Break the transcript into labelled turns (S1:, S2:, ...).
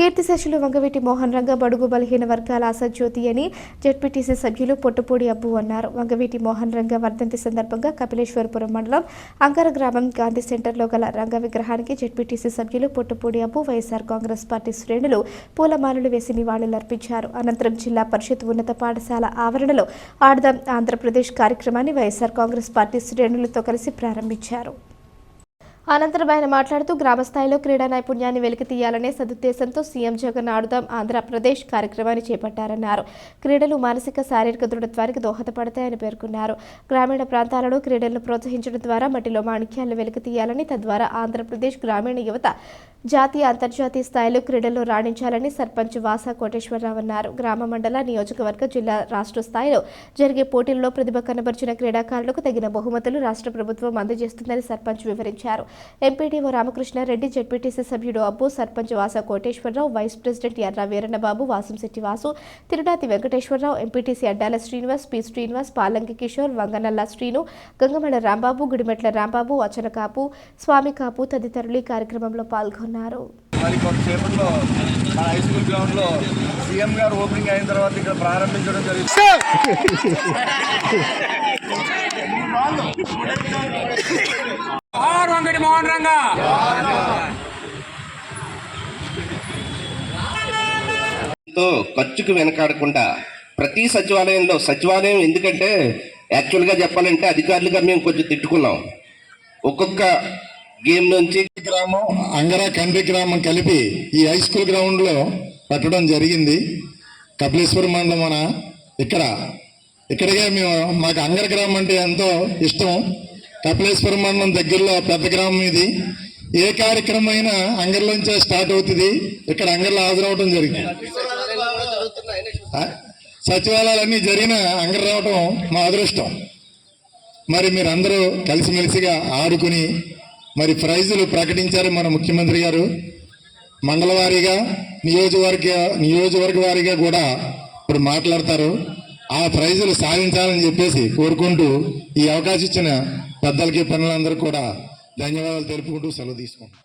S1: కీర్తిశేషులు వంగవీటి మోహన్ రంగ బడుగు బలహీన వర్గాల ఆశాజ్యోతి అని జెడ్పీటీసీ సభ్యులు పొట్టుపూడి అబ్బు అన్నారు. వంగవీటి మోహన్ రంగ వర్ధంతి సందర్భంగా కపిలేశ్వరపురం మండలం అంకర గ్రామం గాంధీ సెంటర్లో గల రంగ విగ్రహానికి జెడ్పీటీసీ సభ్యులు పొట్టుపూడి అబ్బు వైఎస్ఆర్ కాంగ్రెస్ పార్టీ శ్రేణులు పూలమాలలు వేసి నివాళులర్పించారు. అనంతరం జిల్లా పరిషత్ ఉన్నత పాఠశాల ఆవరణలో ఆడదాం ఆంధ్రప్రదేశ్ కార్యక్రమాన్ని వైఎస్ఆర్ కాంగ్రెస్ పార్టీ శ్రేణులతో కలిసి ప్రారంభించారు. అనంతరం ఆయన మాట్లాడుతూ గ్రామస్థాయిలో క్రీడా నైపుణ్యాన్ని వెలికితీయాలనే సదుద్దేశంతో సీఎం జగన్ ఆడుదాం ఆంధ్రప్రదేశ్ కార్యక్రమాన్ని చేపట్టారన్నారు. క్రీడలు మానసిక శారీరక దృఢత్వానికి దోహదపడతాయని పేర్కొన్నారు. గ్రామీణ ప్రాంతాలలో క్రీడలను ప్రోత్సహించడం ద్వారా మట్టిలో మాణిక్యాలను వెలికితీయాలని, తద్వారా ఆంధ్రప్రదేశ్ గ్రామీణ యువత జాతీయ అంతర్జాతీయ స్థాయిలో క్రీడల్లో రాణించాలని సర్పంచ్ వాసా కోటేశ్వరరావు అన్నారు. గ్రామ మండల నియోజకవర్గ జిల్లా రాష్ట్ర స్థాయిలో జరిగే పోటీల్లో ప్రతిభ కనబర్చిన క్రీడాకారులకు తగిన బహుమతులు రాష్ట్ర ప్రభుత్వం అందజేస్తుందని సర్పంచ్ వివరించారు. ఎంపీడీఓ రామకృష్ణారెడ్డి, జెడ్పీటీసీ సభ్యుడు అబ్బు, సర్పంచ్ వాసా కోటేశ్వరరావు, వైస్ ప్రెసిడెంట్ ఎర్ర వీరన్నబాబు, వాసంశెట్టి వాసు, తిరునాతి వెంకటేశ్వరరావు, ఎంపీటీసీ అడ్డాల శ్రీనివాస్, పి శ్రీనివాస్, పాలంకి కిషోర్, వంగనల్ల శ్రీను, గంగమల రాంబాబు, గుడిమెట్ల రాంబాబు, అచనకాపు, స్వామికాపు తదితరులు ఈ కార్యక్రమంలో పాల్గొన్నారు.
S2: మరి కొంతసేపట్లో మన హై స్కూల్ గ్రౌండ్ లో సీఎం గారు ఓపెనింగ్ అయిన తర్వాత ఇక్కడ ప్రారంభించడం జరిగింది.
S3: మోహన్ రంగ
S4: ఖర్చుకు వెనకాడకుండా ప్రతి సచివాలయం ఎందుకంటే యాక్చువల్గా చెప్పాలంటే అధికారులుగా మేము కొంచెం తిట్టుకున్నాం. ఒక్కొక్క గేమ్ నుంచి
S5: గ్రామం అంగరా కండ్రి గ్రామం కలిపి ఈ హై స్కూల్ గ్రౌండ్లో పెట్టడం జరిగింది. కపిలేశ్వరం మండలం మన ఇక్కడికే మాకు అంగర గ్రామం అంటే ఎంతో ఇష్టం. కపిలేశ్వరం మండలం దగ్గరలో పెద్ద గ్రామం ఇది. ఏ కార్యక్రమం అయినా అంగర్లోంచే స్టార్ట్ అవుతుంది. ఇక్కడ అంగర్లో హాజరవడం జరిగింది. సచివాలయాలన్నీ జరిగిన అంగర రావడం మా అదృష్టం. మరి మీరందరూ కలిసిమెలిసిగా ఆడుకుని మరి ప్రైజులు ప్రకటించారు మన ముఖ్యమంత్రి గారు. మండల వారీగా నియోజకవర్గ వారీగా కూడా ఇప్పుడు మాట్లాడతారు. ఆ ప్రైజులు సాధించాలని చెప్పేసి కోరుకుంటూ ఈ అవకాశం ఇచ్చిన పెద్దలకి పనులందరూ కూడా ధన్యవాదాలు తెలుపుకుంటూ సెలవు తీసుకుంటాం.